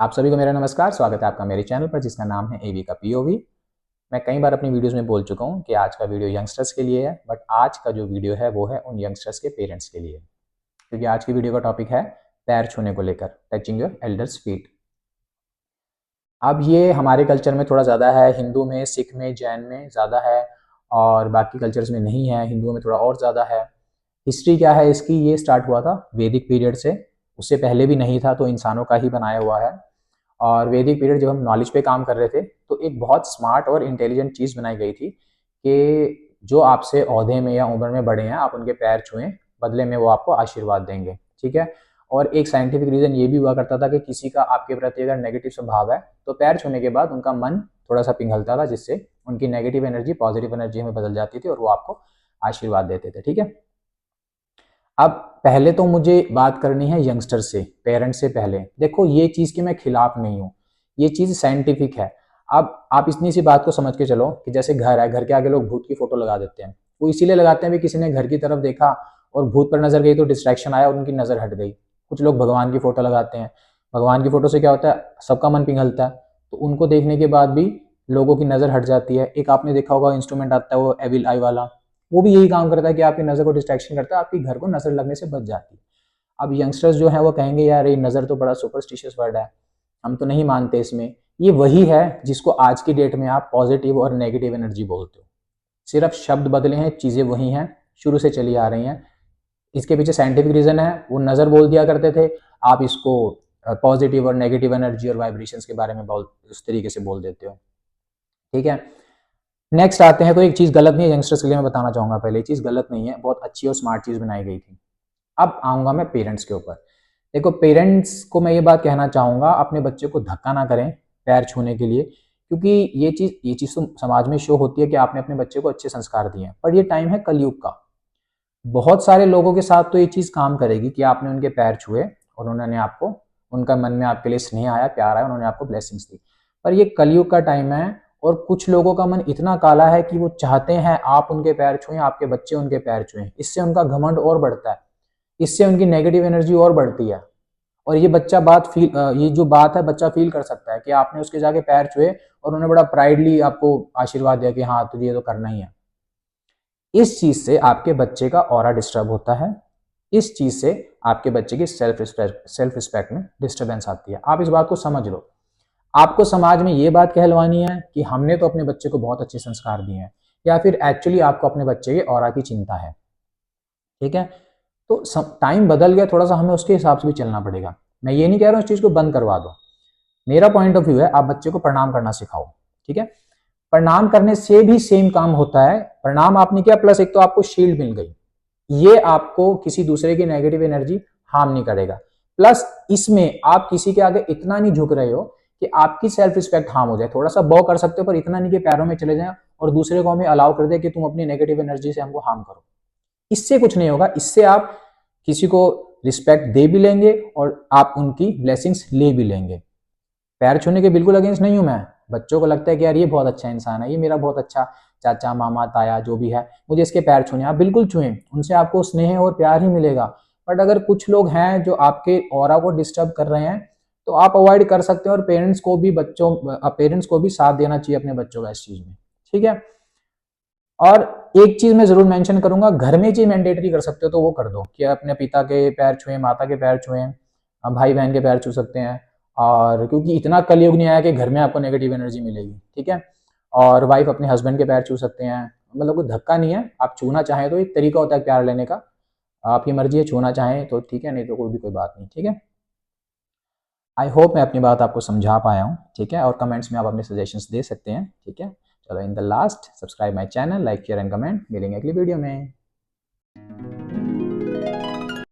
आप सभी को मेरा नमस्कार। स्वागत है आपका मेरे चैनल पर जिसका नाम है एवी का पीओवी। मैं कई बार अपनी वीडियोस में बोल चुका हूं कि आज का वीडियो यंगस्टर्स के लिए है, बट आज का जो वीडियो है वो है उन यंगस्टर्स के पेरेंट्स के लिए, क्योंकि आज की वीडियो का टॉपिक है पैर छूने को लेकर, टचिंग योर एल्डर्स फीट। अब ये हमारे कल्चर में थोड़ा ज़्यादा है, हिंदू में, सिख में, जैन में ज़्यादा है और बाकी कल्चर्स में नहीं है। हिंदुओं में थोड़ा और ज़्यादा है। हिस्ट्री क्या है इसकी, ये स्टार्ट हुआ था वैदिक पीरियड से, उससे पहले भी नहीं था, तो इंसानों का ही बनाया हुआ है। और वैदिक पीरियड जब हम नॉलेज पे काम कर रहे थे तो एक बहुत स्मार्ट और इंटेलिजेंट चीज़ बनाई गई थी कि जो आपसे ओहदे में या उम्र में बड़े हैं आप उनके पैर छुएं, बदले में वो आपको आशीर्वाद देंगे। ठीक है। और एक साइंटिफिक रीज़न ये भी हुआ करता था कि किसी का आपके प्रति अगर नेगेटिव स्वभाव है तो पैर छूने के बाद उनका मन थोड़ा सा पिघलता था, जिससे उनकी नेगेटिव एनर्जी पॉजिटिव एनर्जी में बदल जाती थी और वो आपको आशीर्वाद देते थे। ठीक है। अब पहले तो मुझे बात करनी है यंगस्टर से, पेरेंट्स से पहले। देखो, ये चीज़ की मैं खिलाफ नहीं हूँ, ये चीज़ साइंटिफिक है। अब आप इतनी सी बात को समझ के चलो कि जैसे घर है, घर के आगे लोग भूत की फोटो लगा देते हैं। वो इसीलिए लगाते हैं भी किसी ने घर की तरफ देखा और भूत पर नजर गई तो डिस्ट्रैक्शन आया और उनकी नजर हट गई। कुछ लोग भगवान की फोटो लगाते हैं। भगवान की फोटो से क्या होता है, सबका मन पिघलता है, तो उनको देखने के बाद भी लोगों की नजर हट जाती है। एक आपने देखा होगा इंस्ट्रूमेंट आता है वो एविल आई वाला, वो भी यही काम करता है कि आपकी नज़र को डिस्ट्रैक्शन करता है, आपकी घर को नज़र लगने से बच जाती है। अब यंगस्टर्स जो है वो कहेंगे यार ये नज़र तो बड़ा सुपरस्टिशियस वर्ड है, हम तो नहीं मानते इसमें। ये वही है जिसको आज की डेट में आप पॉजिटिव और नेगेटिव एनर्जी बोलते हो। सिर्फ शब्द बदले हैं, चीज़ें वही हैं, शुरू से चली आ रही हैं। इसके पीछे साइंटिफिक रीज़न है, वो नज़र बोल दिया करते थे, आप इसको पॉजिटिव और नेगेटिव एनर्जी और वाइब्रेशंस के बारे में उस तरीके से बोल देते हो। ठीक है। नेक्स्ट आते हैं, तो एक चीज़ गलत नहीं है यंगस्टर्स के लिए, मैं बताना चाहूँगा पहले, ये चीज़ गलत नहीं है, बहुत अच्छी और स्मार्ट चीज़ बनाई गई थी। अब आऊँगा मैं पेरेंट्स के ऊपर। देखो, पेरेंट्स को मैं ये बात कहना चाहूँगा, अपने बच्चे को धक्का ना करें पैर छूने के लिए, क्योंकि ये चीज़ तो समाज में शो होती है कि आपने अपने बच्चे को अच्छे संस्कार दिए हैं, पर ये टाइम है कलयुग का। बहुत सारे लोगों के साथ तो ये चीज़ काम करेगी कि आपने उनके पैर छुए और उन्होंने आपको, उनका मन में आपके लिए स्नेह आया, प्यार आया, उन्होंने आपको ब्लेसिंग्स दी। पर ये कलयुग का टाइम है और कुछ लोगों का मन इतना काला है कि वो चाहते हैं आप उनके पैर छुएं, आपके बच्चे उनके पैर छुएं। इससे उनका घमंड और बढ़ता है, इससे उनकी नेगेटिव एनर्जी और बढ़ती है। और ये बच्चा ये जो बात है बच्चा फील कर सकता है कि आपने उसके जाके पैर छुए और उन्होंने बड़ा प्राइडली आपको आशीर्वाद दिया कि हाँ तुझे ये तो करना ही है। इस चीज से आपके बच्चे का ऑरा डिस्टर्ब होता है। इस चीज से आपके बच्चे की सेल्फ रिस्पेक्ट में डिस्टर्बेंस आती है। आप इस बात को समझ लो। आपको समाज में ये बात कहलवानी है कि हमने तो अपने बच्चे को बहुत अच्छे संस्कार दिए हैं, या फिर एक्चुअली आपको अपने बच्चे के ऑरा की चिंता है। ठीक है। तो टाइम बदल गया थोड़ा सा, हमें उसके हिसाब से भी चलना पड़ेगा। मैं ये नहीं कह रहा हूँ इस चीज को बंद करवा दो। मेरा पॉइंट ऑफ व्यू है आप बच्चे को प्रणाम करना सिखाओ। ठीक है। प्रणाम करने से भी सेम काम होता है। प्रणाम आपने किया, प्लस एक तो आपको शील्ड मिल गई, ये आपको किसी दूसरे की नेगेटिव एनर्जी हार्म नहीं करेगा। प्लस इसमें आप किसी के आगे इतना नहीं झुक रहे हो कि आपकी सेल्फ रिस्पेक्ट हार्म हो जाए। थोड़ा सा बॉ कर सकते हो, पर इतना नहीं कि पैरों में चले जाए और दूसरे को हमें अलाउ कर दे कि तुम अपनी नेगेटिव एनर्जी से हमको हार्म करो। इससे कुछ नहीं होगा। इससे आप किसी को रिस्पेक्ट दे भी लेंगे और आप उनकी ब्लेसिंग्स ले भी लेंगे। पैर छूने के बिल्कुल अगेंस्ट नहीं हूं मैं। बच्चों को लगता है कि यार ये बहुत अच्छा इंसान है, ये मेरा बहुत अच्छा चाचा, मामा, ताया जो भी है, मुझे इसके पैर छूने, आप बिल्कुल छुएं, उनसे आपको स्नेह और प्यार ही मिलेगा। बट अगर कुछ लोग हैं जो आपके ऑरा को डिस्टर्ब कर रहे हैं तो आप अवॉइड कर सकते हैं। और पेरेंट्स को भी साथ देना चाहिए अपने बच्चों का इस चीज में। ठीक है। और एक चीज मैं जरूर मेंशन करूंगा, घर में चीज मैंडेटरी कर सकते हो तो वो कर दो कि अपने पिता के पैर छुएं, माता के पैर छुएं, भाई बहन के पैर छू सकते हैं। और क्योंकि इतना कलयुग नहीं आया कि घर में आपको नेगेटिव एनर्जी मिलेगी। ठीक है। और वाइफ अपने हस्बैंड के पैर छू सकते हैं, मतलब कोई धक्का नहीं है। आप छूना चाहें तो एक तरीका होता है प्यार लेने का, आपकी मर्जी है, छूना चाहें तो ठीक है, नहीं तो कोई बात नहीं। ठीक है। आई होप मैं अपनी बात आपको समझा पाया हूँ। ठीक है। और कमेंट्स में आप अपने सजेशंस दे सकते हैं। ठीक है। चलो, in the last, subscribe my channel, like share and comment. मिलेंगे अगली वीडियो में।